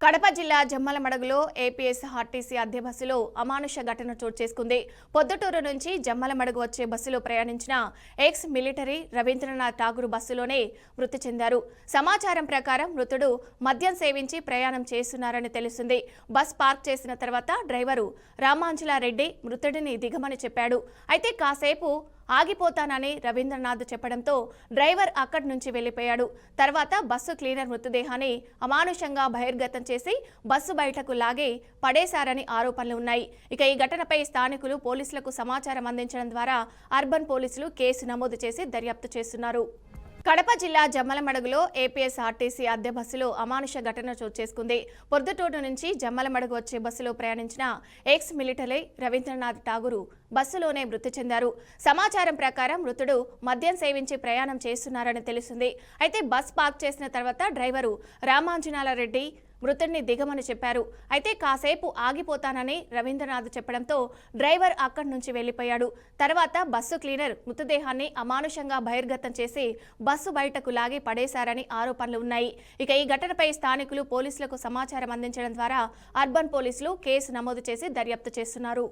కడప జిల్లా జమ్మలమడుగులో APS RTC అద్దె బస్సులో అమానుష ఘటన చోటు చేసుకుంది. పొద్దుటూరు నుంచి జమ్మలమడుగు వచ్చే బస్సులో ప్రయాణించిన ఎక్స్ మిలిటరీ రవీంద్రనాథ్ ఠాగూర్ బస్సులోనే మృతి చెందారు. సమాచారం ప్రకారం మృతుడు మద్యం సేవించి ప్రయాణం చేస్తున్నారని తెలుస్తుంది. బస్ పార్క్ చేసిన తర్వాత డ్రైవరు రామాంజలారెడ్డి మృతుడిని దిగమని చెప్పాడు. అయితే కాసేపు ఆగిపోతానని రవీంద్రనాథ్ చెప్పడంతో డ్రైవర్ అక్కడి నుంచి వెళ్లిపోయాడు. తర్వాత బస్సు క్లీనర్ మృతదేహాన్ని అమానుషంగా బహిర్గతం చేసి బస్సు బయటకు లాగి పడేశారని ఆరోపణలు ఉన్నాయి. ఇక ఈ ఘటనపై స్థానికులు పోలీసులకు సమాచారం అందించడం ద్వారా అర్బన్ పోలీసులు కేసు నమోదు చేసి దర్యాప్తు చేస్తున్నారు. కడప జిల్లా జమ్మలమడుగులో ఏపీఎస్ ఆర్టీసీ అద్దె బస్సులో అమానుష ఘటన చోటు చేసుకుంది. పొద్దుటూరు నుంచి జమ్మలమడుగు వచ్చే బస్సులో ప్రయాణించిన ఎక్స్ మిలిటరీ రవీంద్రనాథ్ ఠాగూర్ బస్సులోనే మృతి చెందారు. సమాచారం ప్రకారం మృతుడు మద్యం సేవించి ప్రయాణం చేస్తున్నారని తెలిసింది. అయితే బస్ పార్క్ చేసిన తర్వాత డ్రైవరు రామాంజలారెడ్డి మృతుడిని దిగమని చెప్పారు. అయితే కాసేపు ఆగిపోతానని రవీంద్రనాథ్ చెప్పడంతో డ్రైవర్ అక్కడి నుంచి వెళ్లిపోయాడు. తర్వాత బస్సు క్లీనర్ మృతదేహాన్ని అమానుషంగా బహిర్గతం చేసి బస్సు బయటకు లాగి పడేశారని ఆరోపణలు ఉన్నాయి. ఇక ఈ ఘటనపై స్థానికులు పోలీసులకు సమాచారం అందించడం ద్వారా అర్బన్ పోలీసులు కేసు నమోదు చేసి దర్యాప్తు చేస్తున్నారు.